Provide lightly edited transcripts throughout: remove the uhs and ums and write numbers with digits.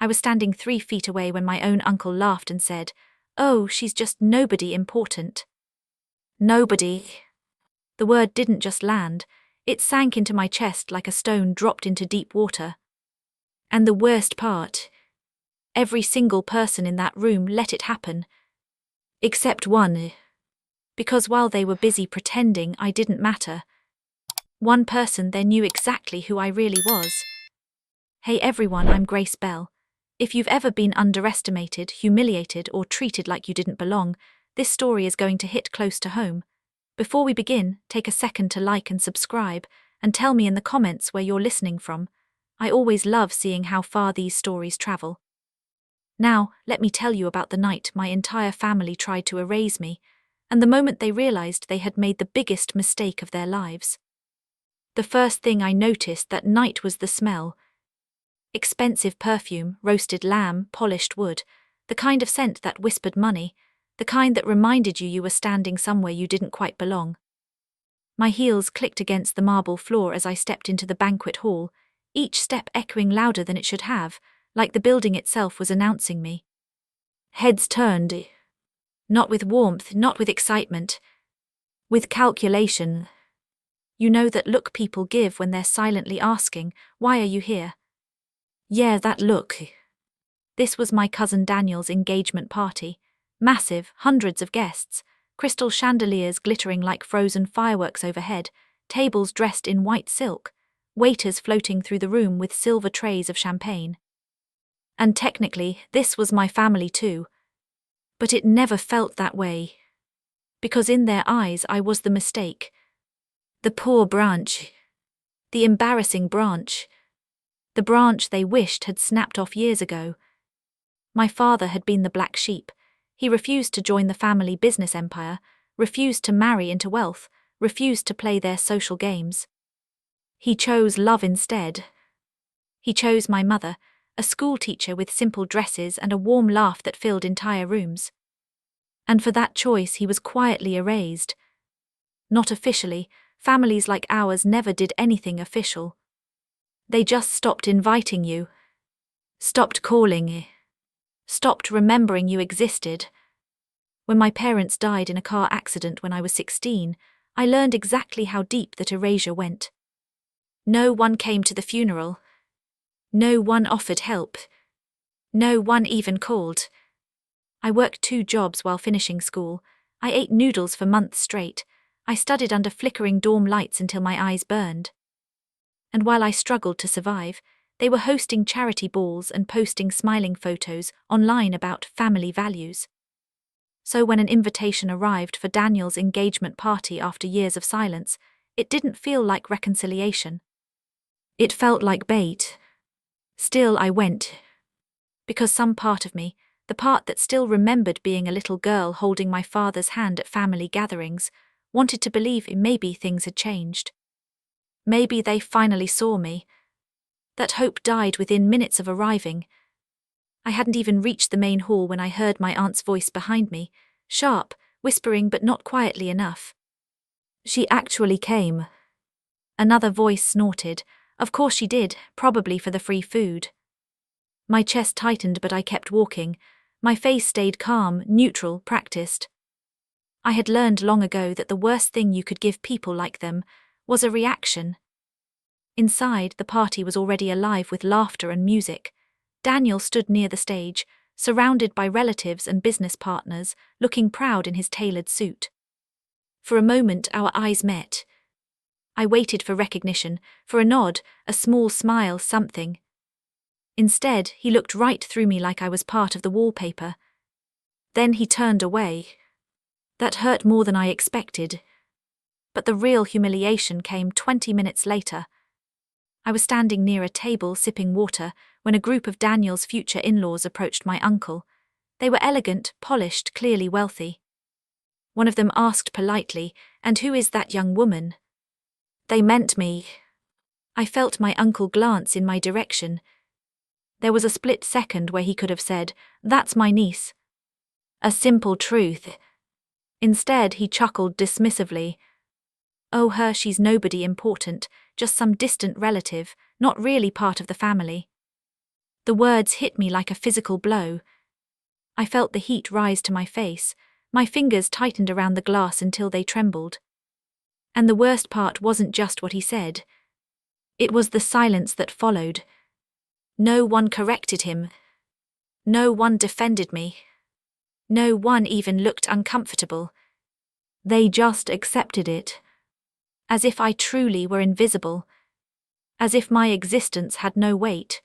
I was standing 3 feet away when my own uncle laughed and said, "Oh, she's just nobody important." Nobody. The word didn't just land, it sank into my chest like a stone dropped into deep water. And the worst part, every single person in that room let it happen. Except one. Because while they were busy pretending I didn't matter, one person there knew exactly who I really was. Hey everyone, I'm Grace Bell. If you've ever been underestimated, humiliated, or treated like you didn't belong, this story is going to hit close to home. Before we begin, take a second to like and subscribe, and tell me in the comments where you're listening from. I always love seeing how far these stories travel. Now, let me tell you about the night my entire family tried to erase me, and the moment they realized they had made the biggest mistake of their lives. The first thing I noticed that night was the smell. Expensive perfume, roasted lamb, polished wood, the kind of scent that whispered money, the kind that reminded you were standing somewhere you didn't quite belong. My heels clicked against the marble floor as I stepped into the banquet hall, each step echoing louder than it should have, like the building itself was announcing me. Heads turned. Not with warmth, not with excitement. With calculation. You know that look people give when they're silently asking, "Why are you here?" Yeah, that look. This was my cousin Daniel's engagement party. Massive, hundreds of guests, crystal chandeliers glittering like frozen fireworks overhead, tables dressed in white silk, waiters floating through the room with silver trays of champagne. And technically, this was my family too. But it never felt that way. Because in their eyes I was the mistake. The poor branch. The embarrassing branch. The branch they wished had snapped off years ago. My father had been the black sheep. He refused to join the family business empire, refused to marry into wealth, refused to play their social games. He chose love instead. He chose my mother, a school teacher with simple dresses and a warm laugh that filled entire rooms. And for that choice he was quietly erased. Not officially, families like ours never did anything official. They just stopped inviting you. Stopped calling you. Stopped remembering you existed. When my parents died in a car accident when I was 16, I learned exactly how deep that erasure went. No one came to the funeral. No one offered help. No one even called. I worked 2 jobs while finishing school. I ate noodles for months straight. I studied under flickering dorm lights until my eyes burned. And while I struggled to survive, they were hosting charity balls and posting smiling photos online about family values. So when an invitation arrived for Daniel's engagement party after years of silence, it didn't feel like reconciliation. It felt like bait. Still I went. Because some part of me, the part that still remembered being a little girl holding my father's hand at family gatherings, wanted to believe maybe things had changed. Maybe they finally saw me. That hope died within minutes of arriving. I hadn't even reached the main hall when I heard my aunt's voice behind me, sharp, whispering but not quietly enough. She actually came. Another voice snorted. Of course she did, probably for the free food. My chest tightened but I kept walking. My face stayed calm, neutral, practiced. I had learned long ago that the worst thing you could give people like them was a reaction. Inside, the party was already alive with laughter and music. Daniel stood near the stage, surrounded by relatives and business partners, looking proud in his tailored suit. For a moment, our eyes met. I waited for recognition, for a nod, a small smile, something. Instead, he looked right through me like I was part of the wallpaper. Then he turned away. That hurt more than I expected. But the real humiliation came 20 minutes later. I was standing near a table sipping water when a group of Daniel's future in-laws approached my uncle. They were elegant, polished, clearly wealthy. One of them asked politely, "And who is that young woman?" They meant me. I felt my uncle glance in my direction. There was a split second where he could have said, "That's my niece." A simple truth. Instead, he chuckled dismissively. "Oh, her, she's nobody important, just some distant relative, not really part of the family." The words hit me like a physical blow. I felt the heat rise to my face. My fingers tightened around the glass until they trembled. And the worst part wasn't just what he said. It was the silence that followed. No one corrected him. No one defended me. No one even looked uncomfortable. They just accepted it. As if I truly were invisible. As if my existence had no weight.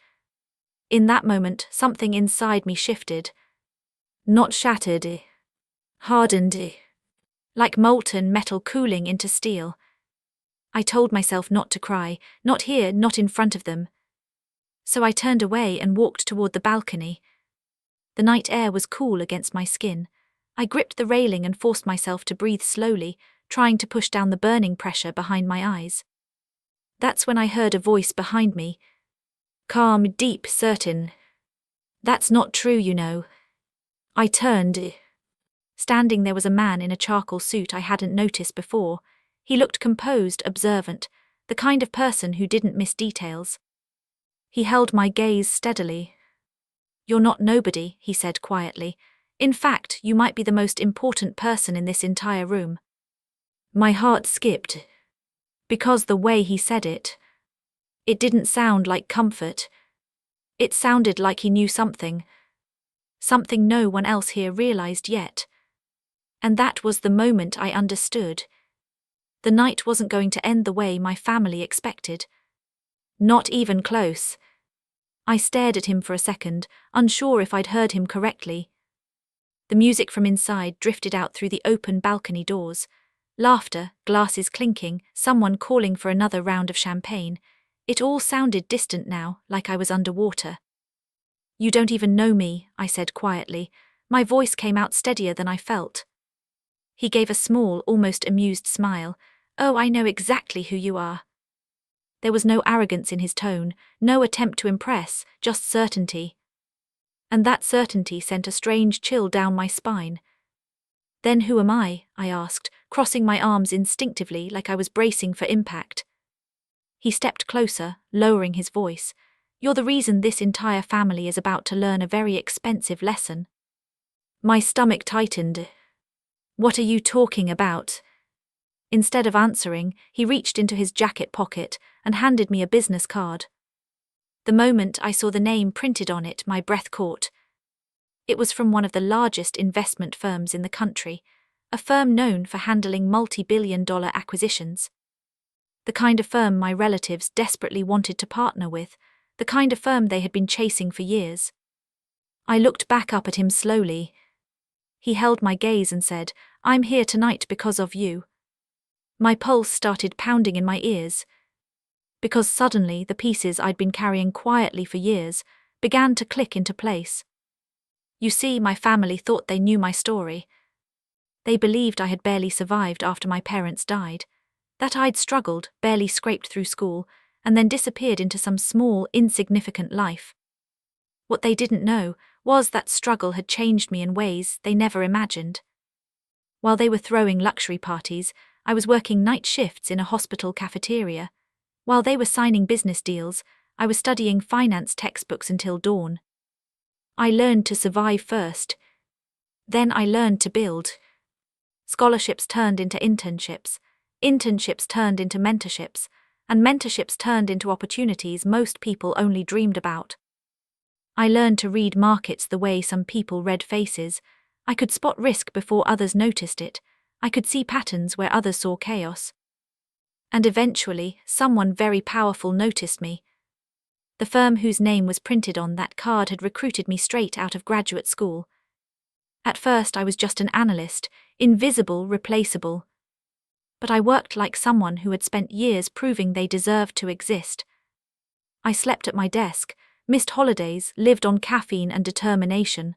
In that moment, something inside me shifted. Not shattered. Hardened. Like molten metal cooling into steel. I told myself not to cry, not here, not in front of them. So I turned away and walked toward the balcony. The night air was cool against my skin. I gripped the railing and forced myself to breathe slowly, trying to push down the burning pressure behind my eyes. That's when I heard a voice behind me. Calm, deep, certain. That's not true, you know. I turned. Standing there was a man in a charcoal suit I hadn't noticed before. He looked composed, observant, the kind of person who didn't miss details. He held my gaze steadily. "You're not nobody," he said quietly. "In fact, you might be the most important person in this entire room." My heart skipped. Because the way he said it didn't sound like comfort. It sounded like he knew something. Something no one else here realized yet. And that was the moment I understood. The night wasn't going to end the way my family expected. Not even close. I stared at him for a second, unsure if I'd heard him correctly. The music from inside drifted out through the open balcony doors. Laughter, glasses clinking, someone calling for another round of champagne. It all sounded distant now, like I was underwater. "You don't even know me," I said quietly. My voice came out steadier than I felt. He gave a small, almost amused smile. "Oh, I know exactly who you are." There was no arrogance in his tone, no attempt to impress, just certainty. And that certainty sent a strange chill down my spine. "Then who am I?" I asked, crossing my arms instinctively like I was bracing for impact. He stepped closer, lowering his voice. "You're the reason this entire family is about to learn a very expensive lesson." My stomach tightened. "What are you talking about?" Instead of answering, he reached into his jacket pocket and handed me a business card. The moment I saw the name printed on it, my breath caught. It was from one of the largest investment firms in the country, a firm known for handling multi-billion-dollar acquisitions. The kind of firm my relatives desperately wanted to partner with, the kind of firm they had been chasing for years. I looked back up at him slowly. He held my gaze and said, "I'm here tonight because of you." My pulse started pounding in my ears. Because suddenly the pieces I'd been carrying quietly for years began to click into place. You see, my family thought they knew my story. They believed I had barely survived after my parents died, that I'd struggled, barely scraped through school, and then disappeared into some small, insignificant life. What they didn't know was that struggle had changed me in ways they never imagined. While they were throwing luxury parties, I was working night shifts in a hospital cafeteria. While they were signing business deals, I was studying finance textbooks until dawn. I learned to survive first. Then I learned to build. Scholarships turned into internships. Internships turned into mentorships. And mentorships turned into opportunities most people only dreamed about. I learned to read markets the way some people read faces. I could spot risk before others noticed it. I could see patterns where others saw chaos. And eventually, someone very powerful noticed me. The firm whose name was printed on that card had recruited me straight out of graduate school. At first I was just an analyst, invisible, replaceable. But I worked like someone who had spent years proving they deserved to exist. I slept at my desk, missed holidays, lived on caffeine and determination.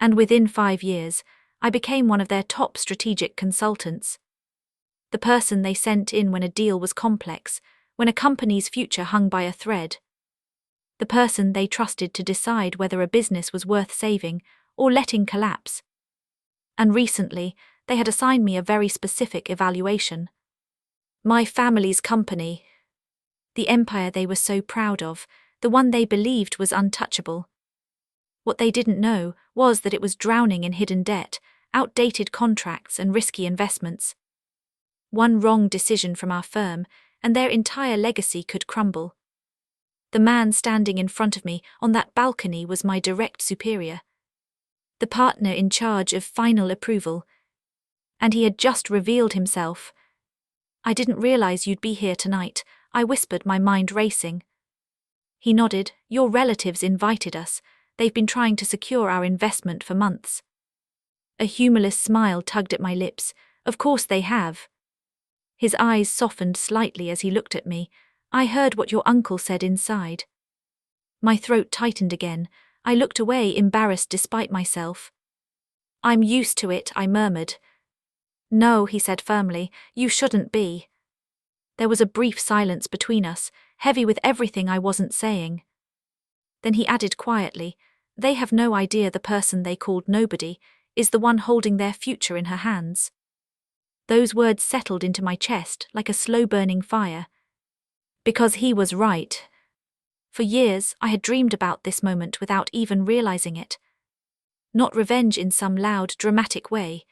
And within 5 years, I became one of their top strategic consultants. The person they sent in when a deal was complex, when a company's future hung by a thread. The person they trusted to decide whether a business was worth saving or letting collapse. And recently, they had assigned me a very specific evaluation. My family's company. The empire they were so proud of, the one they believed was untouchable. What they didn't know was that it was drowning in hidden debt, outdated contracts and risky investments. One wrong decision from our firm, and their entire legacy could crumble. The man standing in front of me on that balcony was my direct superior, the partner in charge of final approval. And he had just revealed himself. "I didn't realize you'd be here tonight," I whispered, my mind racing. He nodded. "Your relatives invited us. They've been trying to secure our investment for months." A humorless smile tugged at my lips. "Of course they have." His eyes softened slightly as he looked at me. "I heard what your uncle said inside." My throat tightened again. I looked away, embarrassed despite myself. "I'm used to it," I murmured. "No," he said firmly, "you shouldn't be." There was a brief silence between us, heavy with everything I wasn't saying. Then he added quietly, "They have no idea the person they called nobody is the one holding their future in her hands." Those words settled into my chest like a slow-burning fire. Because he was right. For years, I had dreamed about this moment without even realizing it. Not revenge in some loud, dramatic way,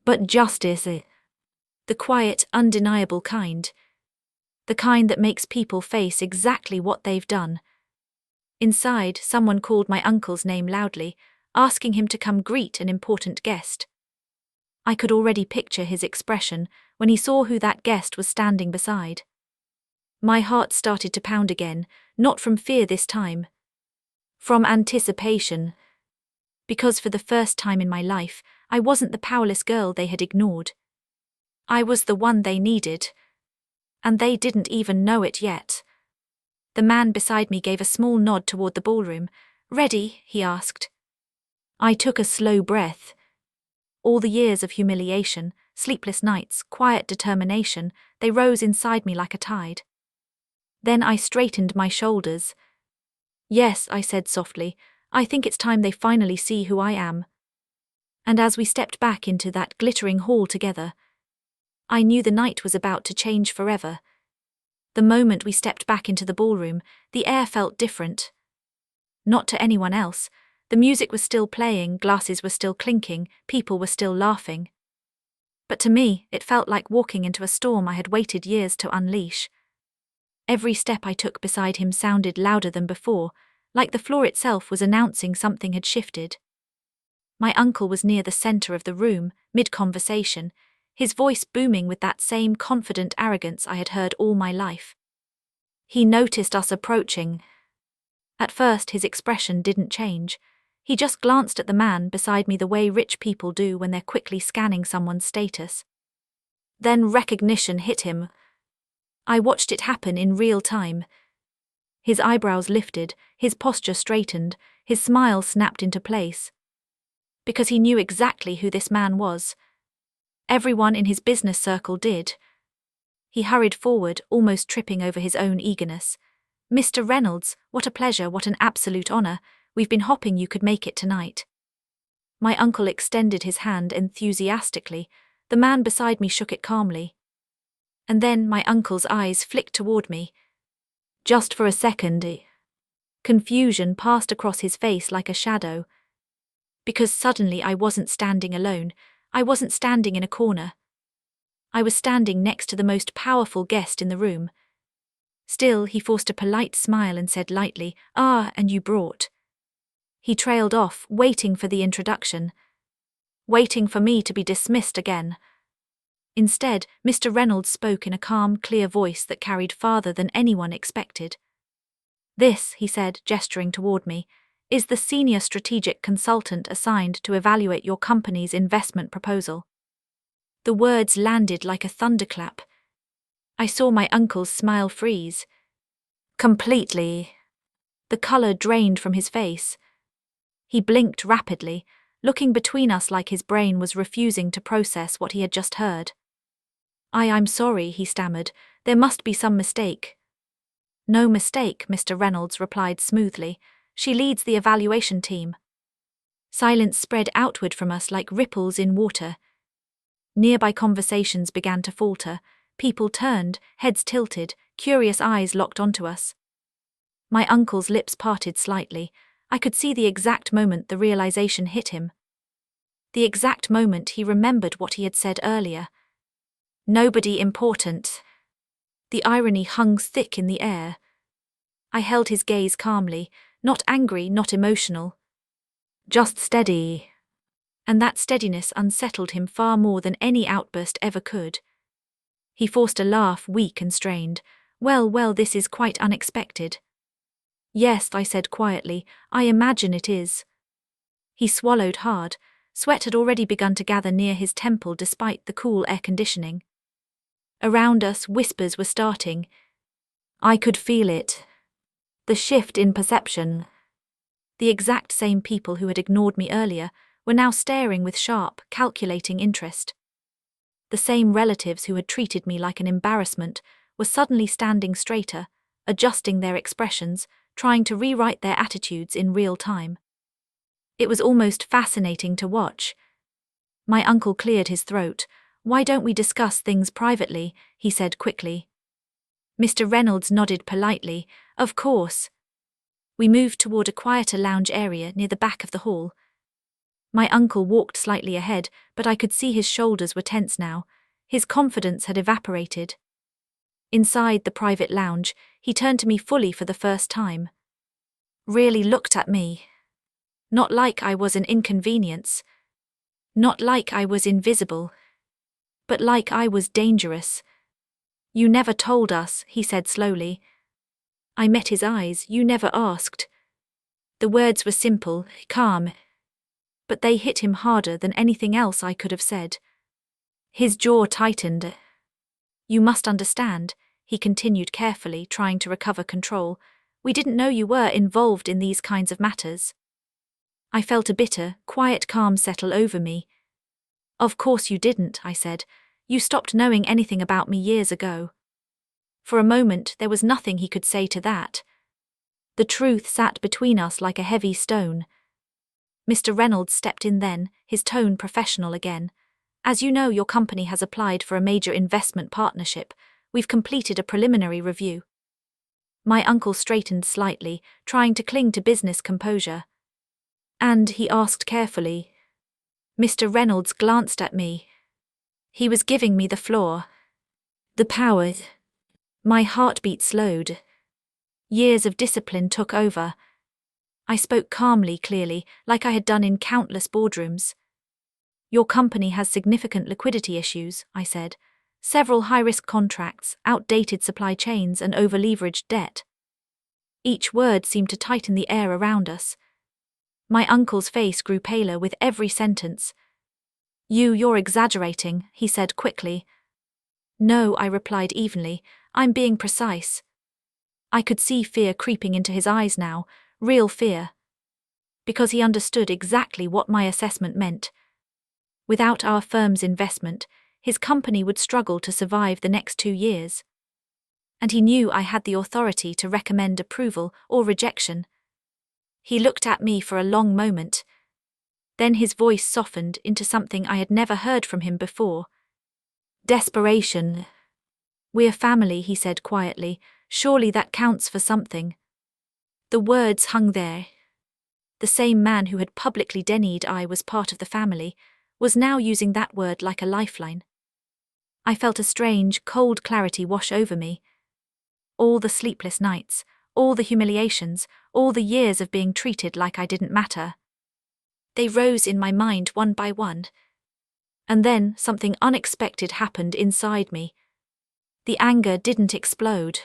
but justice. The quiet, undeniable kind. The kind that makes people face exactly what they've done. Inside, someone called my uncle's name loudly, asking him to come greet an important guest. I could already picture his expression when he saw who that guest was standing beside. My heart started to pound again, not from fear this time. From anticipation. Because for the first time in my life, I wasn't the powerless girl they had ignored. I was the one they needed. And they didn't even know it yet. The man beside me gave a small nod toward the ballroom. "Ready?" he asked. I took a slow breath. All the years of humiliation, sleepless nights, quiet determination, they rose inside me like a tide. Then I straightened my shoulders. "Yes," I said softly, "I think it's time they finally see who I am." And as we stepped back into that glittering hall together, I knew the night was about to change forever. The moment we stepped back into the ballroom, the air felt different. Not to anyone else. The music was still playing, glasses were still clinking, people were still laughing. But to me, it felt like walking into a storm I had waited years to unleash. Every step I took beside him sounded louder than before, like the floor itself was announcing something had shifted. My uncle was near the center of the room, mid-conversation, his voice booming with that same confident arrogance I had heard all my life. He noticed us approaching. At first, his expression didn't change. He just glanced at the man beside me the way rich people do when they're quickly scanning someone's status. Then recognition hit him. I watched it happen in real time. His eyebrows lifted, his posture straightened, his smile snapped into place. Because he knew exactly who this man was. Everyone in his business circle did. He hurried forward, almost tripping over his own eagerness. "Mr. Reynolds, what a pleasure, what an absolute honor. We've been hoping you could make it tonight." My uncle extended his hand enthusiastically. The man beside me shook it calmly. And then my uncle's eyes flicked toward me. Just for a second, confusion passed across his face like a shadow. Because suddenly I wasn't standing alone. I wasn't standing in a corner. I was standing next to the most powerful guest in the room. Still, he forced a polite smile and said lightly, "Ah, and you brought." He trailed off, waiting for the introduction. Waiting for me to be dismissed again. Instead, Mr. Reynolds spoke in a calm, clear voice that carried farther than anyone expected. "This," he said, gesturing toward me, "is the senior strategic consultant assigned to evaluate your company's investment proposal." The words landed like a thunderclap. I saw my uncle's smile freeze. Completely. The color drained from his face. He blinked rapidly, looking between us like his brain was refusing to process what he had just heard. I'm sorry," he stammered. "There must be some mistake." "No mistake," Mr. Reynolds replied smoothly. "She leads the evaluation team." Silence spread outward from us like ripples in water. Nearby conversations began to falter. People turned, heads tilted, curious eyes locked onto us. My uncle's lips parted slightly. I could see the exact moment the realization hit him. The exact moment he remembered what he had said earlier. Nobody important. The irony hung thick in the air. I held his gaze calmly, not angry, not emotional. Just steady. And that steadiness unsettled him far more than any outburst ever could. He forced a laugh, weak and strained. Well, this is quite unexpected. Yes, I said quietly, I imagine it is. He swallowed hard. Sweat had already begun to gather near his temple despite the cool air conditioning. Around us, whispers were starting. I could feel it. The shift in perception. The exact same people who had ignored me earlier were now staring with sharp, calculating interest. The same relatives who had treated me like an embarrassment were suddenly standing straighter, adjusting their expressions, trying to rewrite their attitudes in real time. It was almost fascinating to watch. My uncle cleared his throat. Why don't we discuss things privately? He said quickly. Mr. Reynolds nodded politely. Of course. We moved toward a quieter lounge area near the back of the hall. My uncle walked slightly ahead, but I could see his shoulders were tense now. His confidence had evaporated. Inside the private lounge, he turned to me fully for the first time. Really looked at me. Not like I was an inconvenience. Not like I was invisible. But like I was dangerous. You never told us, he said slowly. I met his eyes. You never asked. The words were simple, calm, but they hit him harder than anything else I could have said. His jaw tightened. You must understand, he continued carefully, trying to recover control. We didn't know you were involved in these kinds of matters. I felt a bitter, quiet calm settle over me. Of course you didn't, I said. You stopped knowing anything about me years ago. For a moment there was nothing he could say to that. The truth sat between us like a heavy stone. Mr. Reynolds stepped in then, his tone professional again. As you know, your company has applied for a major investment partnership. We've completed a preliminary review. My uncle straightened slightly, trying to cling to business composure. And he asked carefully. Mr. Reynolds glanced at me. He was giving me the floor. The power. My heartbeat slowed. Years of discipline took over. I spoke calmly, clearly, like I had done in countless boardrooms. Your company has significant liquidity issues, I said. Several high-risk contracts, outdated supply chains, and over-leveraged debt. Each word seemed to tighten the air around us. My uncle's face grew paler with every sentence. You're exaggerating, he said quickly. No, I replied evenly. I'm being precise. I could see fear creeping into his eyes now, real fear. Because he understood exactly what my assessment meant. Without our firm's investment, his company would struggle to survive the next 2 years. And he knew I had the authority to recommend approval or rejection. He looked at me for a long moment. Then his voice softened into something I had never heard from him before. Desperation. We're family, he said quietly. Surely that counts for something. The words hung there. The same man who had publicly denied I was part of the family was now using that word like a lifeline. I felt a strange, cold clarity wash over me. All the sleepless nights, all the humiliations, all the years of being treated like I didn't matter. They rose in my mind one by one. And then something unexpected happened inside me. The anger didn't explode.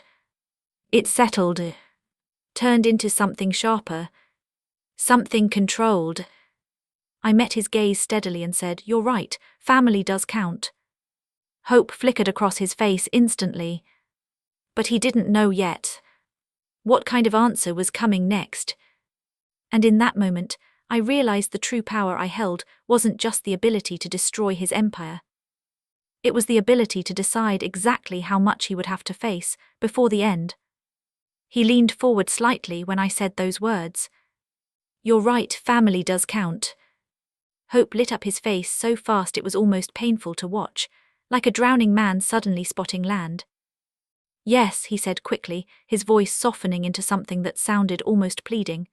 It settled, turned into something sharper, something controlled. I met his gaze steadily and said, You're right, family does count. Hope flickered across his face instantly. But he didn't know yet what kind of answer was coming next. And in that moment, I realized the true power I held wasn't just the ability to destroy his empire. It was the ability to decide exactly how much he would have to face before the end. He leaned forward slightly when I said those words. You're right, family does count. Hope lit up his face so fast it was almost painful to watch, like a drowning man suddenly spotting land. Yes, he said quickly, his voice softening into something that sounded almost pleading.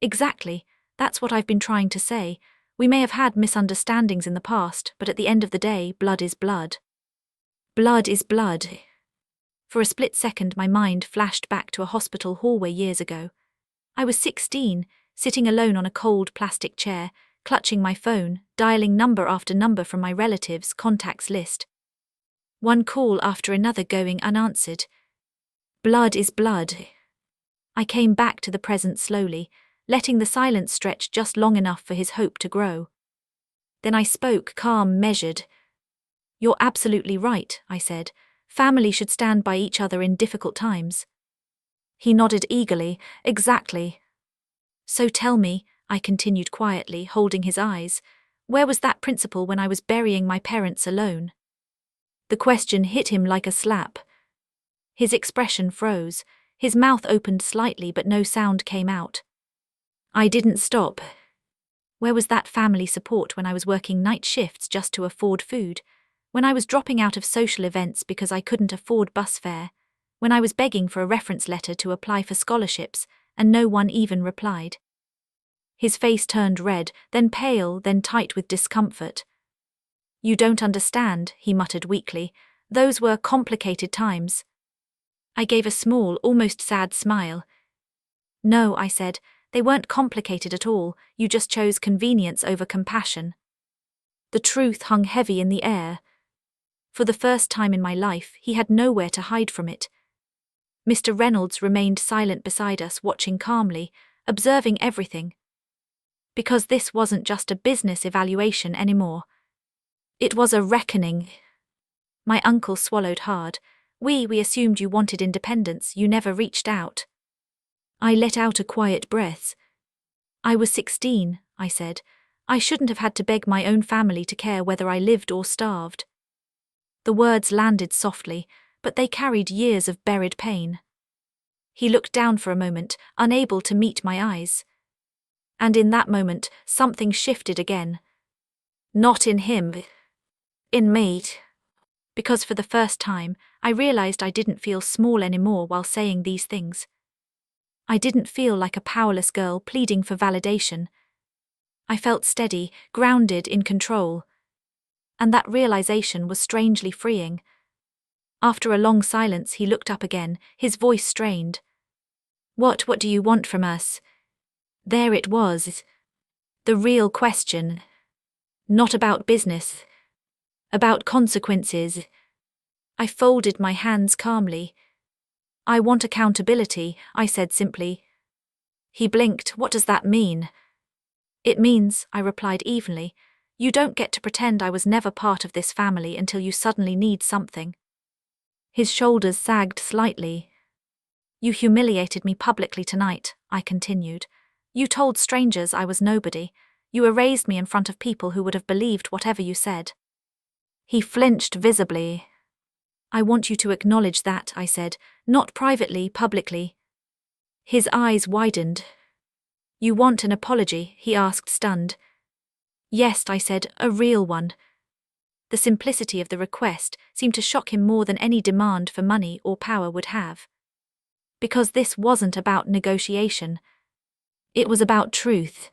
Exactly, that's what I've been trying to say. We may have had misunderstandings in the past, but at the end of the day, blood is blood. Blood is blood. For a split second, my mind flashed back to a hospital hallway years ago. I was 16, sitting alone on a cold plastic chair, clutching my phone, dialing number after number from my relatives' contacts list. One call after another going unanswered. Blood is blood. I came back to the present slowly, letting the silence stretch just long enough for his hope to grow. Then I spoke, calm, measured. You're absolutely right, I said. Family should stand by each other in difficult times. He nodded eagerly. Exactly. So tell me, I continued quietly, holding his eyes, where was that principle when I was burying my parents alone? The question hit him like a slap. His expression froze. His mouth opened slightly, but no sound came out. I didn't stop. Where was that family support when I was working night shifts just to afford food? When I was dropping out of social events because I couldn't afford bus fare? When I was begging for a reference letter to apply for scholarships, and no one even replied? His face turned red, then pale, then tight with discomfort. You don't understand, he muttered weakly. Those were complicated times. I gave a small, almost sad smile. No, I said, they weren't complicated at all, you just chose convenience over compassion. The truth hung heavy in the air. For the first time in my life, he had nowhere to hide from it. Mr. Reynolds remained silent beside us, watching calmly, observing everything. Because this wasn't just a business evaluation anymore. It was a reckoning. My uncle swallowed hard. We assumed you wanted independence, you never reached out. I let out a quiet breath. I was 16, I said. I shouldn't have had to beg my own family to care whether I lived or starved. The words landed softly, but they carried years of buried pain. He looked down for a moment, unable to meet my eyes. And in that moment, something shifted again. Not in him. In me. Because for the first time, I realized I didn't feel small anymore while saying these things. I didn't feel like a powerless girl pleading for validation. I felt steady, grounded, in control. And that realization was strangely freeing. After a long silence, he looked up again, his voice strained. What do you want from us? There it was. The real question. Not about business. About consequences. I folded my hands calmly. I want accountability, I said simply. He blinked. What does that mean? It means, I replied evenly, you don't get to pretend I was never part of this family until you suddenly need something. His shoulders sagged slightly. You humiliated me publicly tonight, I continued. You told strangers I was nobody. You erased me in front of people who would have believed whatever you said. He flinched visibly. I want you to acknowledge that, I said, not privately, publicly. His eyes widened. You want an apology? He asked, stunned. Yes, I said, a real one. The simplicity of the request seemed to shock him more than any demand for money or power would have. Because this wasn't about negotiation. It was about truth.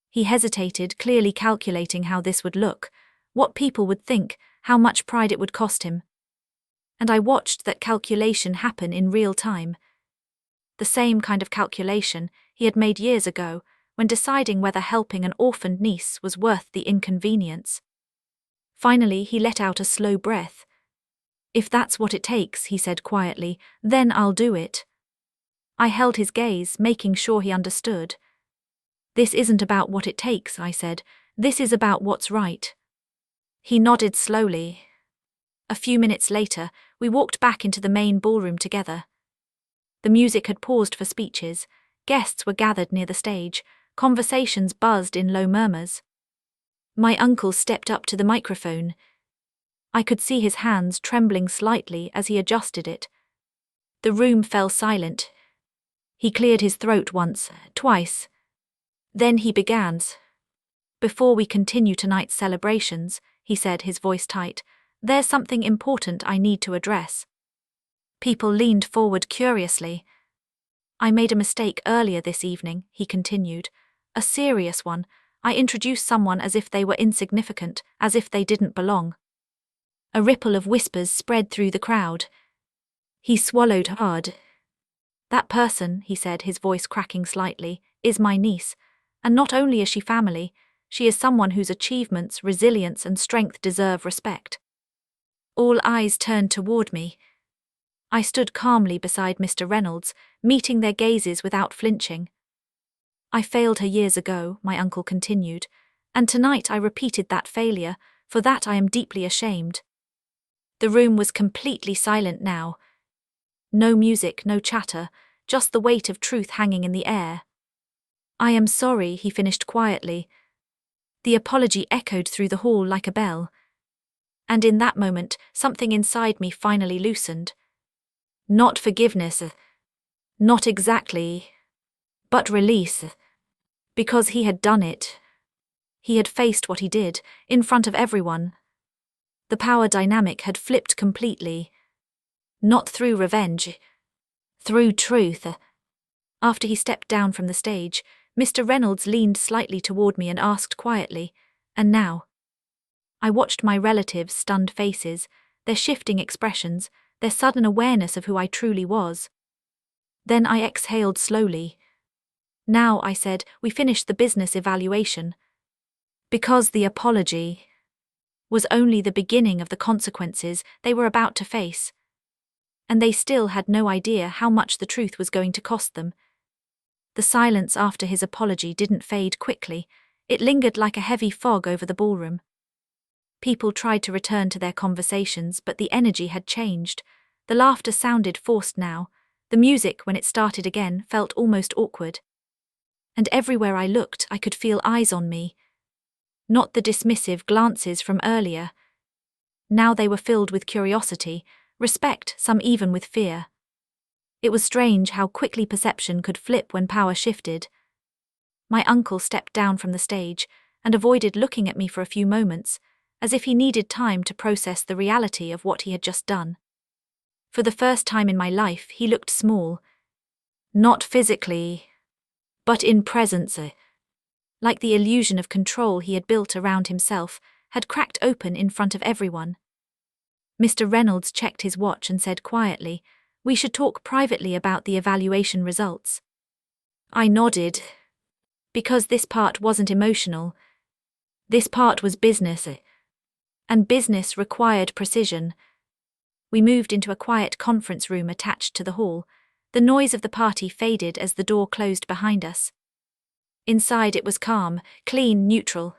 He hesitated, clearly calculating how this would look, what people would think, how much pride it would cost him. And I watched that calculation happen in real time. The same kind of calculation he had made years ago, when deciding whether helping an orphaned niece was worth the inconvenience. Finally, he let out a slow breath. If that's what it takes, he said quietly, then I'll do it. I held his gaze, making sure he understood. This isn't about what it takes, I said. This is about what's right. He nodded slowly. A few minutes later, we walked back into the main ballroom together. The music had paused for speeches. Guests were gathered near the stage. Conversations buzzed in low murmurs. My uncle stepped up to the microphone. I could see his hands trembling slightly as he adjusted it. The room fell silent. He cleared his throat once, twice. Then he began. Before we continue tonight's celebrations, he said, his voice tight, there's something important I need to address. People leaned forward curiously. I made a mistake earlier this evening, he continued. A serious one. I introduced someone as if they were insignificant, as if they didn't belong. A ripple of whispers spread through the crowd. He swallowed hard. That person, he said, his voice cracking slightly, is my niece. And not only is she family, she is someone whose achievements, resilience, and strength deserve respect. All eyes turned toward me. I stood calmly beside Mr. Reynolds, meeting their gazes without flinching. I failed her years ago, my uncle continued, and tonight I repeated that failure, for that I am deeply ashamed. The room was completely silent now. No music, no chatter, just the weight of truth hanging in the air. I am sorry, he finished quietly. The apology echoed through the hall like a bell. And in that moment, something inside me finally loosened. Not forgiveness. Not exactly. But release. Because he had done it. He had faced what he did, in front of everyone. The power dynamic had flipped completely. Not through revenge. Through truth. After he stepped down from the stage, Mr. Reynolds leaned slightly toward me and asked quietly, "And now?" I watched my relatives' stunned faces, their shifting expressions, their sudden awareness of who I truly was. Then I exhaled slowly. "Now," I said, "we finished the business evaluation." Because the apology was only the beginning of the consequences they were about to face. And they still had no idea how much the truth was going to cost them. The silence after his apology didn't fade quickly. It lingered like a heavy fog over the ballroom. People tried to return to their conversations, but the energy had changed. The laughter sounded forced now. The music, when it started again, felt almost awkward. And everywhere I looked, I could feel eyes on me. Not the dismissive glances from earlier. Now they were filled with curiosity, respect, some even with fear. It was strange how quickly perception could flip when power shifted. My uncle stepped down from the stage and avoided looking at me for a few moments, as if he needed time to process the reality of what he had just done. For the first time in my life, he looked small. Not physically, but in presence. Like the illusion of control he had built around himself had cracked open in front of everyone. Mr. Reynolds checked his watch and said quietly, "We should talk privately about the evaluation results." I nodded. Because this part wasn't emotional. This part was business. And business required precision. We moved into a quiet conference room attached to the hall. The noise of the party faded as the door closed behind us. Inside it was calm, clean, neutral.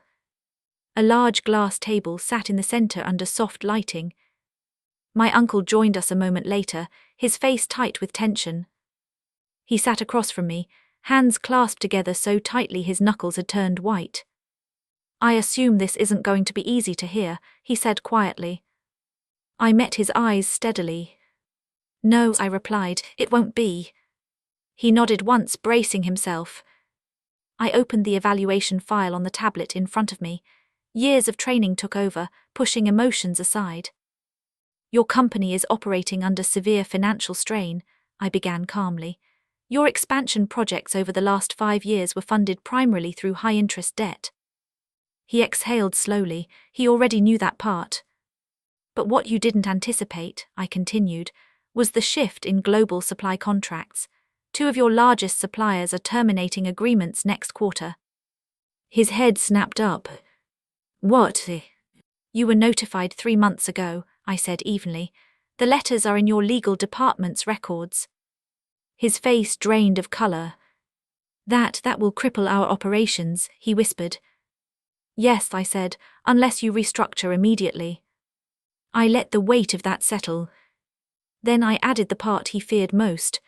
A large glass table sat in the center under soft lighting. My uncle joined us a moment later, his face tight with tension. He sat across from me, hands clasped together so tightly his knuckles had turned white. "I assume this isn't going to be easy to hear," he said quietly. I met his eyes steadily. "No," I replied, "it won't be." He nodded once, bracing himself. I opened the evaluation file on the tablet in front of me. Years of training took over, pushing emotions aside. "Your company is operating under severe financial strain," I began calmly. "Your expansion projects over the last 5 years were funded primarily through high-interest debt." He exhaled slowly. He already knew that part. "But what you didn't anticipate," I continued, "was the shift in global supply contracts. 2 of your largest suppliers are terminating agreements next quarter." His head snapped up. "What?" "You were notified 3 months ago," I said evenly. "The letters are in your legal department's records." His face drained of color. That will cripple our operations," he whispered. "Yes," I said, "unless you restructure immediately." I let the weight of that settle. Then I added the part he feared most.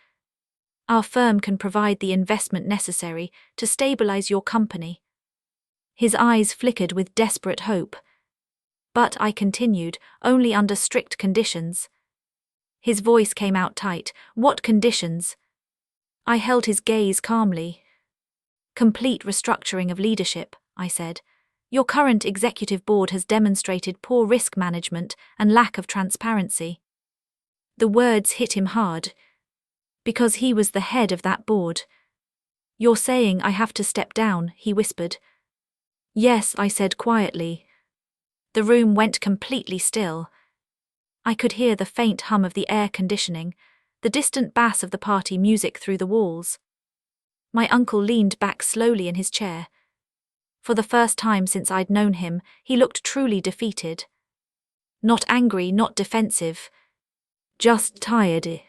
"Our firm can provide the investment necessary to stabilize your company." His eyes flickered with desperate hope. "But," I continued, "only under strict conditions." His voice came out tight. "What conditions?" I held his gaze calmly. "Complete restructuring of leadership," I said. "Your current executive board has demonstrated poor risk management and lack of transparency." The words hit him hard, because he was the head of that board. "You're saying I have to step down," he whispered. "Yes," I said quietly. The room went completely still. I could hear the faint hum of the air conditioning, the distant bass of the party music through the walls. My uncle leaned back slowly in his chair. For the first time since I'd known him, he looked truly defeated. Not angry, not defensive. Just tired.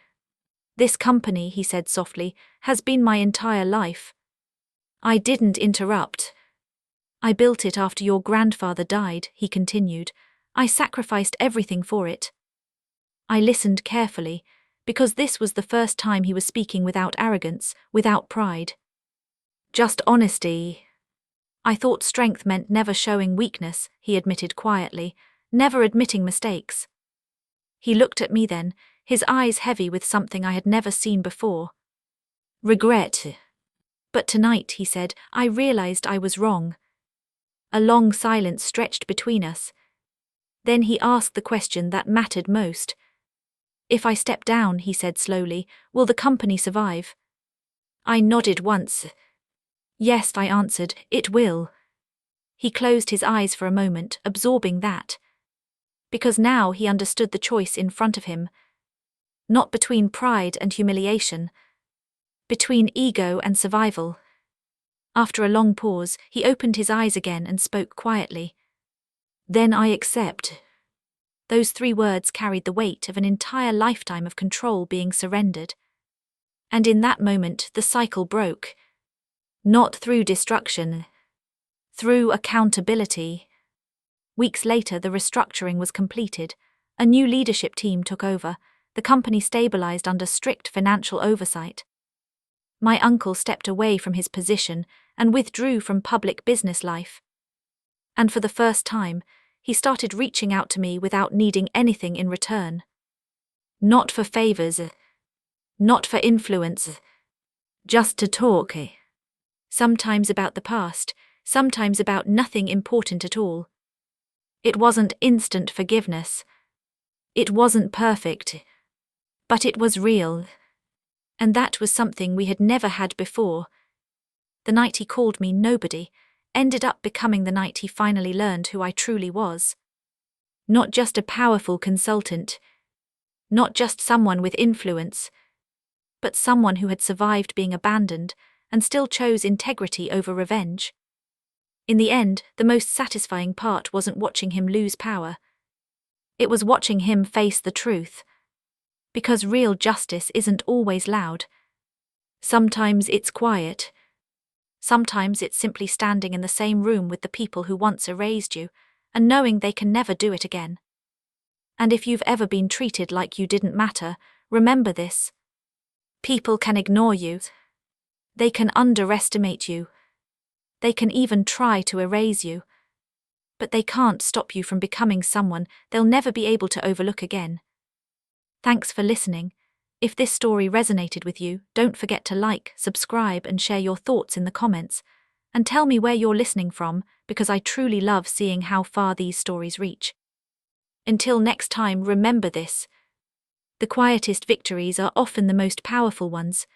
"This company," he said softly, "has been my entire life." I didn't interrupt. "I built it after your grandfather died," he continued. "I sacrificed everything for it." I listened carefully, because this was the first time he was speaking without arrogance, without pride. Just honesty. "I thought strength meant never showing weakness," he admitted quietly, "never admitting mistakes." He looked at me then, his eyes heavy with something I had never seen before. "Regret. But tonight," he said, "I realized I was wrong." A long silence stretched between us. Then he asked the question that mattered most. "If I step down," he said slowly, "will the company survive?" I nodded once. "Yes," I answered, "it will." He closed his eyes for a moment, absorbing that. Because now he understood the choice in front of him. Not between pride and humiliation. Between ego and survival. After a long pause, he opened his eyes again and spoke quietly. "Then I accept." Those 3 words carried the weight of an entire lifetime of control being surrendered. And in that moment, the cycle broke. Not through destruction. Through accountability. Weeks later, the restructuring was completed. A new leadership team took over. The company stabilized under strict financial oversight. My uncle stepped away from his position and withdrew from public business life. And for the first time, he started reaching out to me without needing anything in return. Not for favors, not for influence, just to talk. Sometimes about the past, sometimes about nothing important at all. It wasn't instant forgiveness. It wasn't perfect. But it was real. And that was something we had never had before. The night he called me nobody ended up becoming the night he finally learned who I truly was. Not just a powerful consultant. Not just someone with influence. But someone who had survived being abandoned and still chose integrity over revenge. In the end, the most satisfying part wasn't watching him lose power. It was watching him face the truth. Because real justice isn't always loud. Sometimes it's quiet. Sometimes it's simply standing in the same room with the people who once erased you, and knowing they can never do it again. And if you've ever been treated like you didn't matter, remember this. People can ignore you. They can underestimate you. They can even try to erase you. But they can't stop you from becoming someone they'll never be able to overlook again. Thanks for listening. If this story resonated with you, don't forget to like, subscribe, and share your thoughts in the comments. And tell me where you're listening from, because I truly love seeing how far these stories reach. Until next time, remember this. The quietest victories are often the most powerful ones,